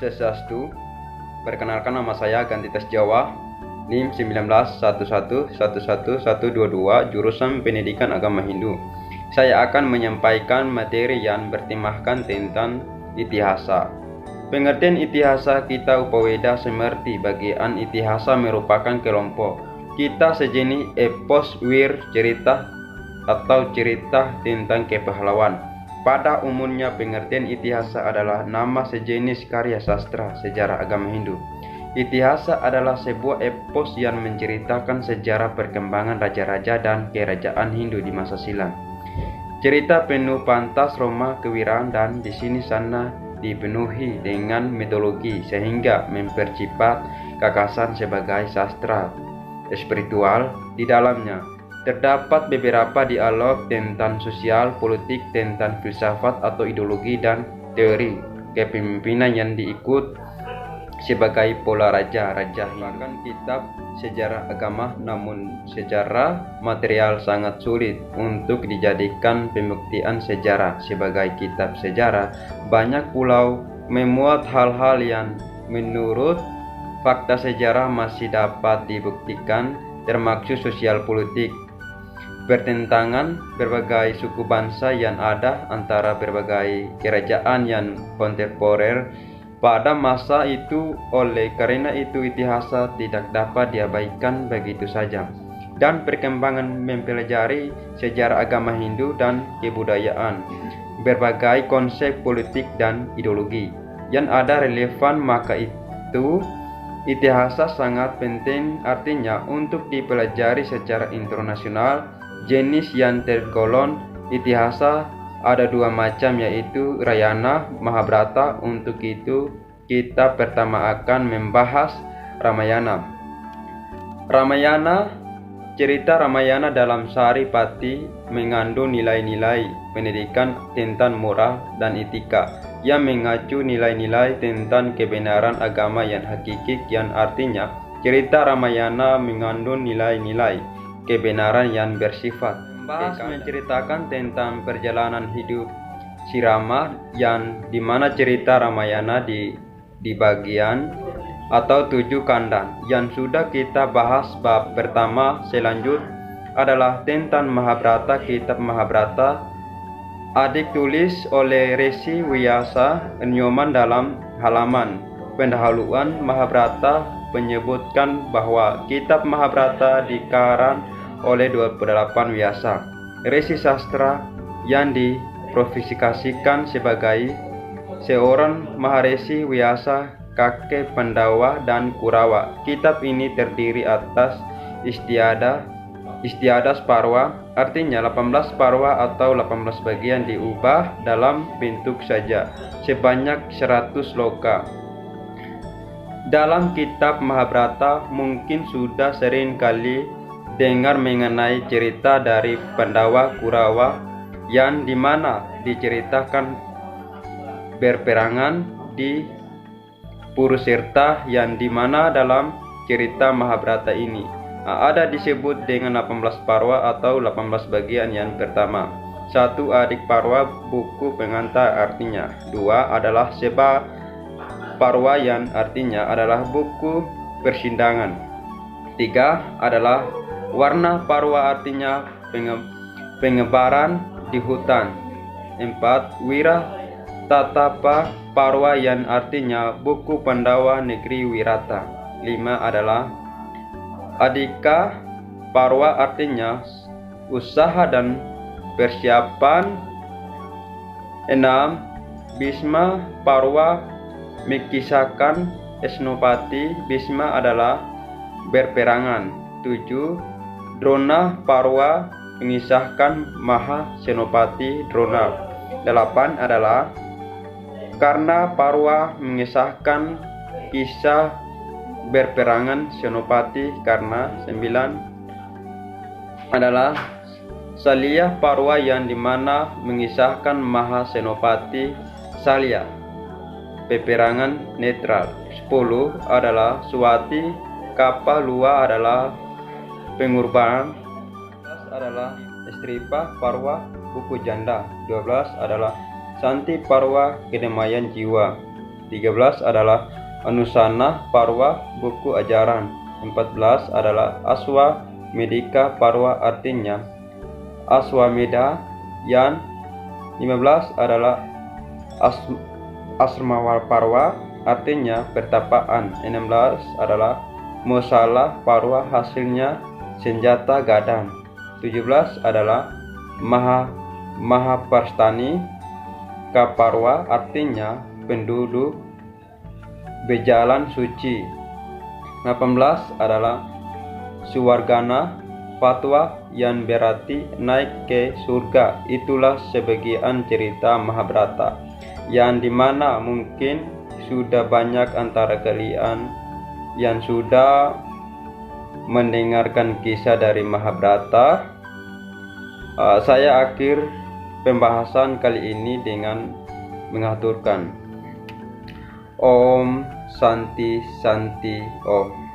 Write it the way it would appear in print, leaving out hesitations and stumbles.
Swastiastu. Perkenalkan, nama saya Gantitas Jawa, NIM 1911111122, jurusan Pendidikan Agama Hindu. Saya akan menyampaikan materi yang bertemahkan tentang itihasa. Pengertian itihasa kita Upaweda semerti bagian itihasa merupakan kelompok kita sejenis epos wir cerita atau cerita tentang kepahlawan. Pada umumnya pengertian itihasa adalah nama sejenis karya sastra sejarah agama Hindu. Itihasa adalah sebuah epos yang menceritakan sejarah perkembangan raja-raja dan kerajaan Hindu di masa silam. Cerita penuh pantas Roma kewiraan dan di sini sana dipenuhi dengan mitologi sehingga mempercepat kekasan sebagai sastra spiritual di dalamnya. Terdapat beberapa dialog tentang sosial, politik, tentang filsafat atau ideologi dan teori kepemimpinan yang diikut sebagai pola raja-raja. Bahkan kitab sejarah agama, namun secara material sangat sulit untuk dijadikan pembuktian sejarah. Sebagai kitab sejarah, banyak pulau memuat hal-hal yang menurut fakta sejarah masih dapat dibuktikan, termasuk sosial politik. Pertentangan berbagai suku bangsa yang ada antara berbagai kerajaan yang kontemporer pada masa itu. Oleh karena itu itihasa tidak dapat diabaikan begitu saja, dan perkembangan mempelajari sejarah agama Hindu dan kebudayaan berbagai konsep politik dan ideologi yang ada relevan, maka itu itihasa sangat penting. Artinya untuk dipelajari secara internasional. Jenis yang tergolong itihasa ada dua macam, yaitu Rayana, Mahabharata. Untuk itu kita pertama akan membahas Ramayana. Cerita Ramayana dalam Saripati mengandung nilai-nilai pendidikan tentang moral dan etika yang mengacu nilai-nilai tentang kebenaran agama yang hakiki, yang artinya cerita Ramayana mengandung nilai-nilai kebenaran yang bersifat menceritakan tentang perjalanan hidup si Rama, yang dimana cerita Ramayana di bagian atau 7 kandang yang sudah kita bahas. Bab pertama selanjut adalah tentang Mahabharata. Kitab Mahabharata adik tulis oleh Resi Vyasa Nyoman. Dalam halaman pendahuluan Mahabharata menyebutkan bahwa kitab Mahabharata dikarang oleh 28 Vyasa, resi sastra yang diprofesikan sebagai seorang Maharesi Vyasa, kakek Pandawa dan Kurawa. Kitab ini terdiri atas istiadas parwa, artinya 18 parwa atau 18 bagian diubah dalam bentuk saja sebanyak 100 loka. Dalam kitab Mahabharata mungkin sudah sering kali dengar mengenai cerita dari Pandawa Kurawa, yang dimana diceritakan berperangan di Purusirta, yang dimana dalam cerita Mahabharata ini ada disebut dengan 18 parwa atau 18 bagian. Yang pertama, 1 adik parwa, buku pengantar, artinya 2 adalah seba parwa, yang artinya adalah buku persidangan. 3 adalah warna parwa, artinya pengebaran di hutan. 4 wira tatapa parwa, yang artinya buku Pandawa negeri Wirata. 5 adalah adika parwa, artinya usaha dan persiapan. 6 Bhisma parwa, mengisahkan Senopati Bhisma adalah berperangan. 7 Drona parwa, mengisahkan Maha Senopati Drona. 8 adalah Karna parwa, mengisahkan kisah berperangan Senopati Karna. 9 adalah Salya parwa, yang dimana mengisahkan Maha Senopati Salya, peperangan netral. 10 adalah Swati Kapalua adalah pengorbanan. 11 adalah Stripa parwa, buku janda. 12 adalah Santi parwa, kedamaian jiwa. 13 adalah Anusana Parwa, buku ajaran. 14 adalah Aswa Medika Parwa, artinya Aswamedha Yan. 15 adalah Asrama Parwa, artinya pertapaan. 16 adalah Mosala Parwa, hasilnya senjata gadang. 17 adalah Mahaparstani Kaparwa, artinya penduduk berjalan suci. 18 adalah Suwargana Fatwa, yang berarti naik ke surga. Itulah sebagian cerita Mahabharata, yang dimana mungkin sudah banyak antara kalian yang sudah mendengarkan kisah dari Mahabharata. Saya akhir pembahasan kali ini dengan mengaturkan Om Santi Santi Om.